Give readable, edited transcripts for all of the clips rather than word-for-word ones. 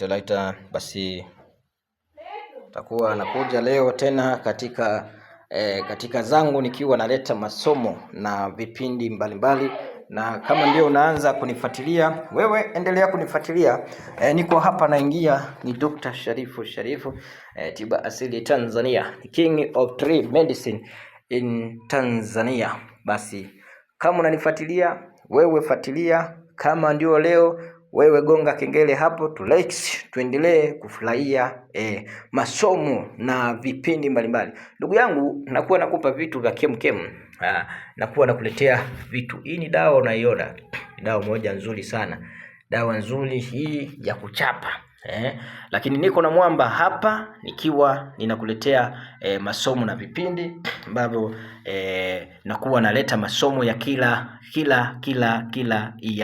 Laita basi takuwa nakuja leo tena katika zangu nikiwa naleta masomo na vipindi mbalimbali. Na kama ndio unaanza kunifuatilia, wewe endelea kunifuatilia. Niko hapa naingia ni Dr. Sharifu, tiba asili Tanzania, King of Tree Medicine in Tanzania. Basi kama unanifuatilia, wewe fuatilia. Kama ndio leo, wewe gonga kengele hapo, tuendelee kufurahia masomo na vipindi mbalimbali. Ndugu yangu, nakuwa nakupa vitu vya kemkem. Nakuwa nakuletea vitu. Hii ni dawa unaiona. Dawa moja nzuri sana. Dawa nzuri hii ya kuchapa. Lakini niko na mwamba hapa nikiwa ninakuletea masomo na vipindi ambavyo nakuwa naleta masomo ya kila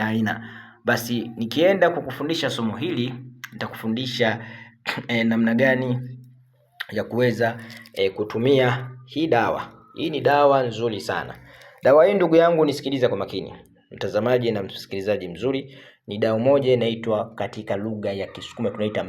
aina. Basi nikienda kukufundisha somo hili, nitakufundisha namna gani ya kuweza kutumia hii dawa. Hii ni dawa nzuri sana. Dawa hii ndugu yangu nisikiliza kwa makini, mtazamaji na msikilizaji mzuri. Ni dawa moja inaitwa katika lugha ya Kisukuma tunaita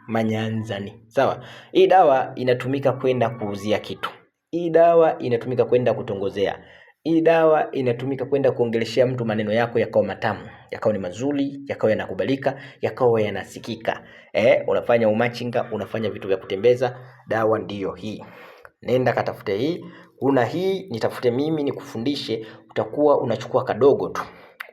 manyanzani. Sawa? Hii dawa inatumika kwenda kuuzia kitu. Hii dawa inatumika kwenda kutongozea. Hii dawa inatumika kwenda kuongeleshea mtu maneno yako yakawa matamu, yakawa ni mazuri, yakawa yanakubalika, yakawa yanasikika. Unafanya umachinga, unafanya vitu vya kutembeza. Dawa ndiyo hii. Nenda katafute hii. Una hii, nitafute mimi nikufundishe. Utakuwa unachukua kadogo tu,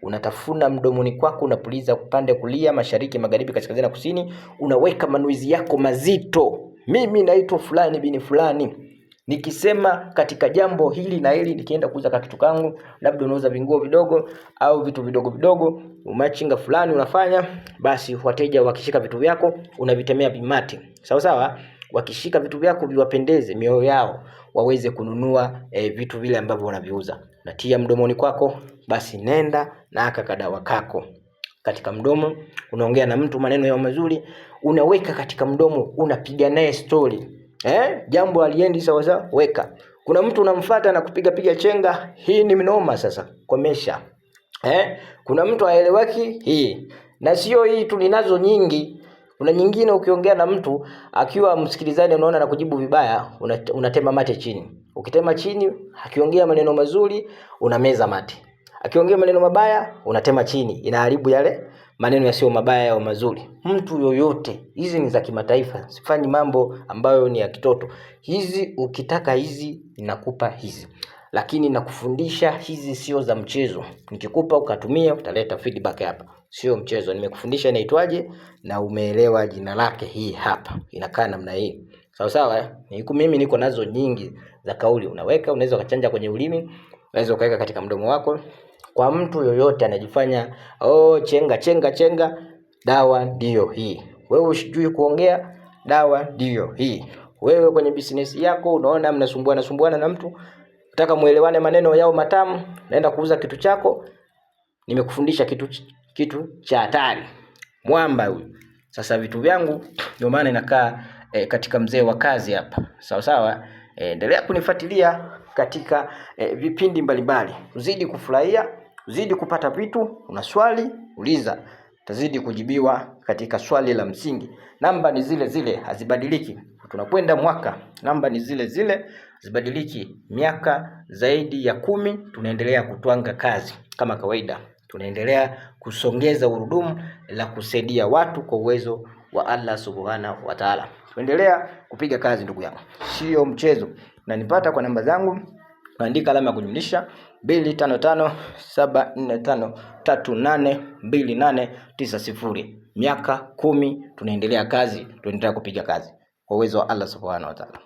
unatafuna mdomoni kwako, unapuliza upande kulia, mashariki, magharibi, kaskazini na kusini. Unaweka manuizi yako mazito. Mimi naitwa fulani bini fulani. Nikisema katika jambo hili na hili, nikienda kuuza kitu kangu, labda unauza vinguo vidogo au vitu vidogo vidogo, umachinga fulani unafanya, basi wateja wakishika vitu vyako unavitemea vimati. Sawa sawa? Wakishika vitu vyako viwapendeze mioyo yao, waweze kununua vitu vile ambavyo unaviuza. Natia mdomoni kwako, basi nenda na aka kadawa kako katika mdomo. Unaongea na mtu maneno ya mazuri, unaweka katika mdomo, unapiga naye story. Jambo aliendi sawa sawa, weka. Kuna mtu unamfuata na kupiga chenga, hii ni mnoma sasa, komesha. Kuna mtu haeleweki hii. Na sio hii tu, ninazo nyingi. Kuna nyingine ukiongea na mtu akiwa msikilizaji unaona na kujibu vibaya, unatema mate chini. Ukitema chini, akiongea maneno mazuri, unameza mate. Akiongea maneno mabaya, unatema chini. Inaharibu yale maneno yasio mabaya au mazuri. Mtu yoyote, hizi ni za kimataifa. Sifanyi mambo ambayo ni ya kitoto. Hizi ukitaka hizi, ninakupa hizi. Lakini nakufundisha hizi sio za mchezo. Nikikupa ukatumia, utaleta feedback hapa. Sio mchezo. Nimekufundisha inaitwaje na umeelewa jina lake, hii hapa. Inakaa namna hii. Sawa sawa? Mimi niko nazo nyingi za kauli. Unaweza ukachanja kwenye ulimi, unaweza ukaweka katika mdomo wako. Kwa mtu yoyote anajifanya chenga, dawa ndio hii. Wewe usijui kuongea, dawa ndio hii. Wewe kwenye business yako unaona mnasumbuana na mtu, unataka muelewane maneno yao matamu, naenda kuuza kitu chako, nimekufundisha kitu cha hatari. Mwamba huyu. Sasa vitu vyangu ndio maana inakaa katika mzee wa kazi hapa. Sawa sawa? Endelea kunifuatilia katika vipindi mbalimbali. Uzidi kufurahia, uzidi kupata vitu. Una swali, uliza. Tazidi kujibiwa katika swali la msingi. Namba ni zile zile, hazibadiliki. Tunakwenda mwaka, namba ni zile zile, hazibadiliki. Miaka zaidi ya 10 tunaendelea kutwanga kazi kama kawaida. Tunaendelea kusongeza urudumu la kusaidia watu kwa uwezo wa Allah Subhanahu wa Ta'ala. Tuendelea kupiga kazi ndugu yangu. Sio mchezo. Na nipata kwa namba zangu, andika alama ya kujumlisha 25575382890. Miaka 10 tunaendelea kazi, tunaendelea kupiga kazi kwa uwezo wa Allah Subhanahu wa Ta'ala.